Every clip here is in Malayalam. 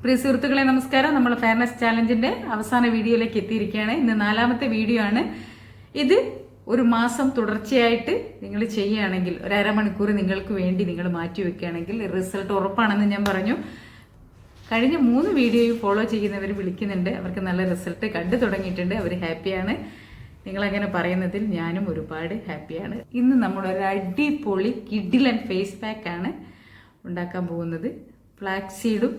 പ്രിയ സുഹൃത്തുക്കളെ നമസ്കാരം. നമ്മൾ ഫെയർനെസ് ചാലഞ്ചിന്റെ അവസാന വീഡിയോയിലേക്ക് എത്തിയിരിക്കുകയാണ്. ഇന്ന് 4ാമത്തെ വീഡിയോ ആണ്. ഇത് ഒരു മാസം തുടർച്ചയായിട്ട് നിങ്ങൾ ചെയ്യുകയാണെങ്കിൽ, ഒരു അരമണിക്കൂർ നിങ്ങൾക്ക് വേണ്ടി നിങ്ങൾ മാറ്റി വെക്കുകയാണെങ്കിൽ റിസൾട്ട് ഉറപ്പാണെന്ന് ഞാൻ പറഞ്ഞു. കഴിഞ്ഞ 3 വീഡിയോയും ഫോളോ ചെയ്യുന്നവർ വിളിക്കുന്നുണ്ട്, അവർക്ക് നല്ല റിസൾട്ട് കണ്ടു തുടങ്ങിയിട്ടുണ്ട്, അവർ ഹാപ്പിയാണ്. നിങ്ങളങ്ങനെ പറയുന്നതിൽ ഞാനും ഒരുപാട് ഹാപ്പിയാണ്. ഇന്ന് നമ്മളൊരു അടിപൊളി കിഡിലൻ ഫേസ് പാക്കാണ് ഉണ്ടാക്കാൻ പോകുന്നത്. ഫ്ലാക്സീഡും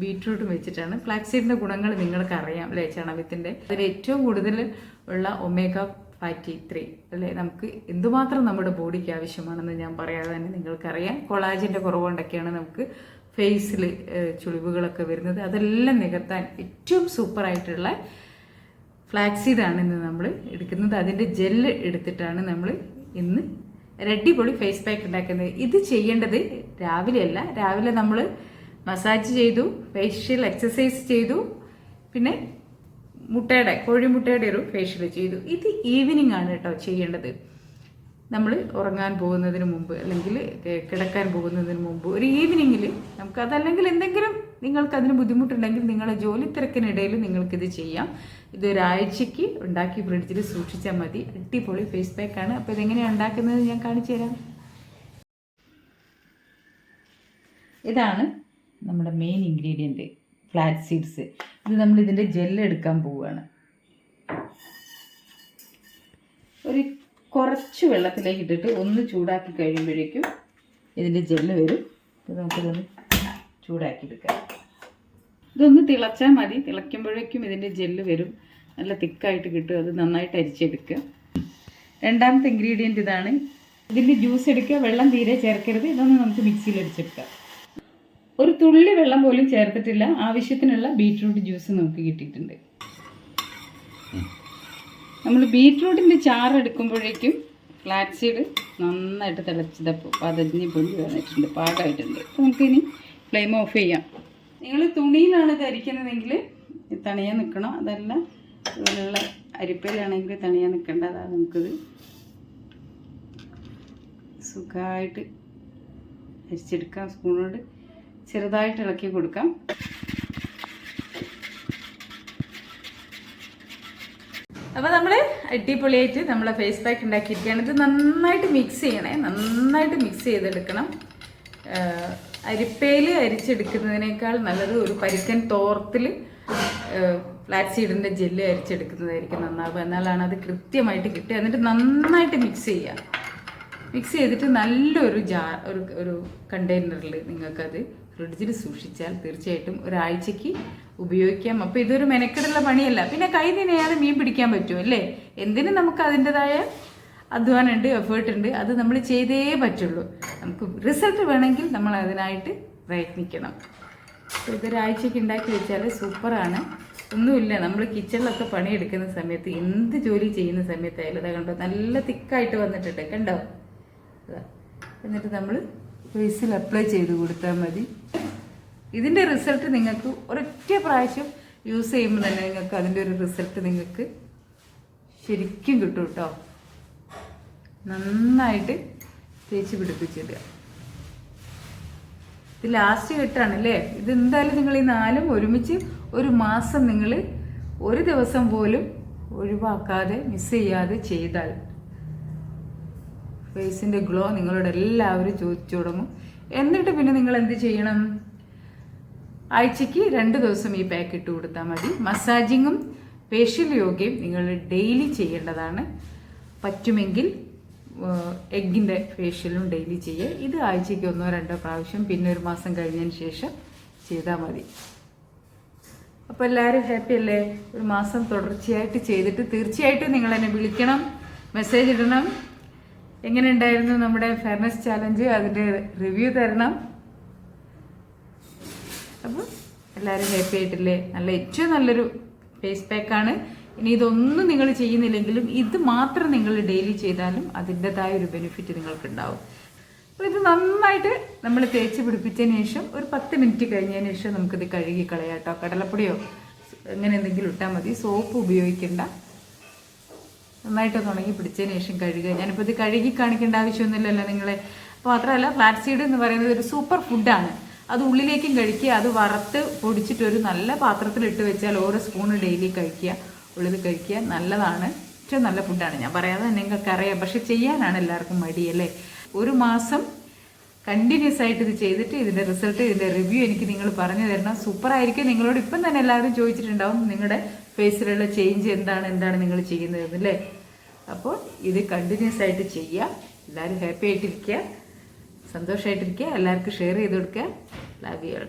ബീറ്റ്റൂട്ടും വെച്ചിട്ടാണ്. ഫ്ലാക്സീഡിന്റെ ഗുണങ്ങൾ നിങ്ങൾക്ക് അറിയാം അല്ലേ? ചണവിത്തിന്റെ അതിൽ ഏറ്റവും കൂടുതൽ ഉള്ള ഒമേഗ ഫാറ്റി 3 അല്ലേ, നമുക്ക് എന്തുമാത്രം നമ്മുടെ ബോഡിക്ക് ആവശ്യമാണെന്ന് ഞാൻ പറയാതെ തന്നെ നിങ്ങൾക്കറിയാം. കൊളാജിന്റെ കുറവുകൊണ്ടൊക്കെയാണ് നമുക്ക് ഫേസിൽ ചുളിവുകളൊക്കെ വരുന്നത്. അതെല്ലാം നികത്താൻ ഏറ്റവും സൂപ്പറായിട്ടുള്ള ഫ്ലാക്സീഡാണ് ഇന്ന് നമ്മൾ എടുക്കുന്നത്. അതിൻ്റെ ജെല്ല് എടുത്തിട്ടാണ് നമ്മൾ ഇന്ന് അടിപൊളി ഫേസ് പാക്ക് ഉണ്ടാക്കുന്നത്. ഇത് ചെയ്യേണ്ടത് രാവിലെയല്ല. രാവിലെ നമ്മൾ മസാജ് ചെയ്തു, ഫേഷ്യൽ എക്സസൈസ് ചെയ്തു, പിന്നെ കോഴിമുട്ടയുടെ ഒരു ഫേഷ്യൽ ചെയ്തു. ഇത് ഈവനിങ് ആണ് കേട്ടോ ചെയ്യേണ്ടത്. നമ്മൾ ഉറങ്ങാൻ പോകുന്നതിന് മുമ്പ് അല്ലെങ്കിൽ കിടക്കാൻ പോകുന്നതിന് മുമ്പ് ഒരു ഈവനിങ്ങിൽ നമുക്ക്, അതല്ലെങ്കിൽ എന്തെങ്കിലും നിങ്ങൾക്ക് അതിന് ബുദ്ധിമുട്ടുണ്ടെങ്കിൽ നിങ്ങളുടെ ജോലി തിരക്കിനിടയിൽ നിങ്ങൾക്കിത് ചെയ്യാം. ഇതൊരാഴ്ചയ്ക്ക് ഉണ്ടാക്കി ഫ്രിഡ്ജിൽ സൂക്ഷിച്ചാൽ മതി. അടിപൊളി ഫേസ് പാക്കാണ്. അപ്പോൾ ഇതെങ്ങനെയാണ് ഉണ്ടാക്കുന്നത് ഞാൻ കാണിച്ചു തരാം. ഇതാണ് നമ്മുടെ മെയിൻ ഇൻഗ്രീഡിയൻറ്റ്, ഫ്ലാക്സ് സീഡ്സ്. ഇത് നമ്മൾ ഇതിൻ്റെ ജെല്ല് എടുക്കാൻ പോവുകയാണ്. ഒരു കുറച്ച് വെള്ളത്തിലേക്ക് ഇട്ടിട്ട് ഒന്ന് ചൂടാക്കി കഴിയുമ്പോഴേക്കും ഇതിൻ്റെ ജെല്ല് വരും. ഇത് നമുക്കിതൊന്ന് ചൂടാക്കിയെടുക്കാം. ഇതൊന്ന് തിളച്ചാൽ മതി. തിളയ്ക്കുമ്പോഴേക്കും ഇതിൻ്റെ ജെല്ല് വരും, നല്ല തിക്കായിട്ട് കിട്ടും. അത് നന്നായിട്ട് അരിച്ചെടുക്കുക. 2ാമത്തെ ഇൻഗ്രീഡിയൻറ്റ് ഇതാണ്. ഇതിൻ്റെ ജ്യൂസ് എടുക്കുക. വെള്ളം തീരെ ചേർക്കരുത്. ഇതൊന്ന് നമുക്ക് മിക്സിയിൽ അടിച്ചെടുക്കാം. ഒരു തുള്ളി വെള്ളം പോലും ചേർത്തിട്ടില്ല. ആവശ്യത്തിനുള്ള ബീറ്റ്റൂട്ട് ജ്യൂസ് നമുക്ക് കിട്ടിയിട്ടുണ്ട്. നമ്മൾ ബീറ്റ്റൂട്ടിൻ്റെ ചാറ് എടുക്കുമ്പോഴേക്കും ഫ്ലാക്സീഡ് നന്നായിട്ട് തിളച്ചതപ്പോൾ പതഞ്ഞ് പൊടി വന്നിട്ടുണ്ട്, പാകമായിട്ടുണ്ട്. അപ്പോൾ നമുക്കിനി ഫ്ലെയിം ഓഫ് ചെയ്യാം. നിങ്ങൾ തുണിയിലാണ് ഇത് അരിക്കുന്നതെങ്കിൽ തണിയാൻ നിൽക്കണം. അതല്ല ഇതുപോലുള്ള അരിപ്പയിലാണെങ്കിൽ തണിയാൻ നിൽക്കേണ്ട. അതാണ് നമുക്കിത് സുഖമായിട്ട് അരിച്ചെടുക്കാം. സ്പൂണോട് ചെറുതായിട്ട് ഇളക്കി കൊടുക്കാം. അപ്പോൾ നമ്മൾ അടിപൊളിയായിട്ട് നമ്മളെ ഫേസ് പാക്ക് ഉണ്ടാക്കിയിരിക്കുകയാണ്. ഇത് നന്നായിട്ട് മിക്സ് ചെയ്യണേ, നന്നായിട്ട് മിക്സ് ചെയ്തെടുക്കണം. അരിപ്പയിൽ അരിച്ചെടുക്കുന്നതിനേക്കാൾ നല്ലത് ഒരു പരിക്കൻ തോർത്തിൽ ഫ്ലാക്സീഡിൻ്റെ ജെല്ല് അരിച്ചെടുക്കുന്നതായിരിക്കും നന്നാവുക. എന്നാലാണ് അത് കൃത്യമായിട്ട് കിട്ടുക. എന്നിട്ട് നന്നായിട്ട് മിക്സ് ചെയ്യുക. മിക്സ് ചെയ്തിട്ട് നല്ലൊരു ഒരു കണ്ടെയ്നറിൽ നിങ്ങൾക്കത് ഫ്രിഡ്ജിൽ സൂക്ഷിച്ചാൽ തീർച്ചയായിട്ടും ഒരാഴ്ചയ്ക്ക് ഉപയോഗിക്കാം. അപ്പോൾ ഇതൊരു മെനക്കെടുള്ള പണിയല്ല. പിന്നെ കൈ നനയാതെ മീൻ പിടിക്കാൻ പറ്റും അല്ലേ? എന്തിനും നമുക്ക് അതിൻ്റെതായ അധ്വാനമുണ്ട്, എഫേർട്ടുണ്ട്. അത് നമ്മൾ ചെയ്തേ പറ്റുള്ളൂ. നമുക്ക് റിസൾട്ട് വേണമെങ്കിൽ നമ്മൾ അതിനായിട്ട് പ്രയത്നിക്കണം. അപ്പോൾ ഇതൊരാഴ്ചയ്ക്ക് ഉണ്ടാക്കി വെച്ചാൽ സൂപ്പറാണ്. ഒന്നുമില്ല, നമ്മൾ കിച്ചണിലൊക്കെ പണിയെടുക്കുന്ന സമയത്ത്, എന്ത് ജോലി ചെയ്യുന്ന സമയത്തായാലും ഇതാ കണ്ടോ, നല്ല തിക്കായിട്ട് വന്നിട്ടുണ്ട്, കണ്ടോ? എന്നിട്ട് നമ്മൾ ഫേസിൽ അപ്ലൈ ചെയ്ത് കൊടുത്താൽ മതി. ഇതിൻ്റെ റിസൾട്ട് നിങ്ങൾക്ക് ഒരൊറ്റ പ്രാവശ്യം യൂസ് ചെയ്യുമ്പോൾ തന്നെ നിങ്ങൾക്ക് അതിൻ്റെ ഒരു റിസൾട്ട് നിങ്ങൾക്ക് ശരിക്കും കിട്ടും കേട്ടോ. നന്നായിട്ട് തേച്ച് പിടിപ്പിച്ചിടുക. ഇത് ലാസ്റ്റ് ഘട്ടമാണ് അല്ലേ? ഇത് എന്തായാലും നിങ്ങൾ ഈ 4ഉം ഒരുമിച്ച് ഒരു മാസം നിങ്ങൾ ഒരു ദിവസം പോലും ഒഴിവാക്കാതെ മിസ് ചെയ്യാതെ ചെയ്താൽ ഫേസിൻ്റെ ഗ്ലോ നിങ്ങളോട് എല്ലാവരും ചോദിച്ചു തുടങ്ങും. എന്നിട്ട് പിന്നെ നിങ്ങൾ എന്ത് ചെയ്യണം? ആഴ്ചയ്ക്ക് 2 ദിവസം ഈ പാക്ക് ഇട്ട് കൊടുത്താൽ മതി. മസാജിങ്ങും ഫേഷ്യൽ യോഗയും നിങ്ങൾ ഡെയിലി ചെയ്യേണ്ടതാണ്. പറ്റുമെങ്കിൽ എഗ്ഗിൻ്റെ ഫേഷ്യലും ഡെയിലി ചെയ്യുക. ഇത് ആഴ്ചയ്ക്ക് 1-2 പ്രാവശ്യം, പിന്നെ ഒരു മാസം കഴിഞ്ഞതിന് ശേഷം ചെയ്താൽ മതി. അപ്പോൾ എല്ലാവരും ഹാപ്പി അല്ലേ? ഒരു മാസം തുടർച്ചയായിട്ട് ചെയ്തിട്ട് തീർച്ചയായിട്ടും നിങ്ങൾ എന്നെ വിളിക്കണം, മെസ്സേജ് ഇടണം. എങ്ങനെ ഉണ്ടായിരുന്നു നമ്മുടെ ഫെയർനെസ് ചാലഞ്ച്, അതിൻ്റെ റിവ്യൂ തരണം. അപ്പോൾ എല്ലാവരും ഹാപ്പി ആയിട്ടില്ലേ? ഏറ്റവും നല്ലൊരു ഫേസ് പാക്കാണ്. ഇനി ഇതൊന്നും നിങ്ങൾ ചെയ്യുന്നില്ലെങ്കിലും ഇത് മാത്രം നിങ്ങൾ ഡെയിലി ചെയ്താലും അതിൻ്റെതായ ഒരു ബെനിഫിറ്റ് നിങ്ങൾക്കുണ്ടാവും. അപ്പോൾ ഇത് നന്നായിട്ട് നമ്മൾ തേച്ച് പിടിപ്പിച്ചതിന് ശേഷം ഒരു 10 മിനിറ്റ് കഴിഞ്ഞതിന് ശേഷം നമുക്കിത് കഴുകി കളയാം കേട്ടോ. കടലപ്പൊടിയോ അങ്ങനെ എന്തെങ്കിലും ഇട്ടാൽ മതി, സോപ്പ് ഉപയോഗിക്കേണ്ട. നന്നായിട്ടൊന്ന് ഉണങ്ങി പിടിച്ചതിന് ശേഷം കഴുകുക. ഞാനിപ്പോൾ ഇത് കഴുകി കാണിക്കേണ്ട ആവശ്യമൊന്നുമില്ലല്ലോ നിങ്ങളെ. അപ്പോൾ മാത്രമല്ല, ഫ്ലാക്സീഡ് എന്ന് പറയുന്നത് ഒരു സൂപ്പർ ഫുഡാണ്. അത് ഉള്ളിലേക്കും കഴിക്കുക. അത് വറുത്ത് പൊടിച്ചിട്ട് ഒരു നല്ല പാത്രത്തിലിട്ട് വെച്ചാൽ ഓരോ സ്പൂണ് ഡെയിലി കഴിക്കുക, ഉള്ളിൽ കഴിക്കുക. നല്ലതാണ്, ഏറ്റവും നല്ല ഫുഡാണ്. ഞാൻ പറയാതെ നിങ്ങൾക്ക് അറിയാം, പക്ഷെ ചെയ്യാനാണ് എല്ലാവർക്കും മടിയല്ലേ. ഒരു മാസം കണ്ടിന്യൂസ് ആയിട്ട് ഇത് ചെയ്തിട്ട് ഇതിൻ്റെ റിസൾട്ട്, ഇതിൻ്റെ റിവ്യൂ എനിക്ക് നിങ്ങൾ പറഞ്ഞു തരണം. സൂപ്പറായിരിക്കും. നിങ്ങളോട് ഇപ്പം തന്നെ എല്ലാവരും ചോദിച്ചിട്ടുണ്ടാവും നിങ്ങളുടെ ഫേസിലുള്ള ചേഞ്ച് എന്താണ് നിങ്ങൾ ചെയ്യുന്നത് അല്ലേ. അപ്പോൾ ഇത് കണ്ടിന്യൂസ് ആയിട്ട് ചെയ്യുക. എല്ലാവരും ഹാപ്പി ആയിട്ടിരിക്കുക, സന്തോഷമായിട്ടിരിക്കുക. എല്ലാവർക്കും ഷെയർ ചെയ്ത് കൊടുക്കുക. Love you all.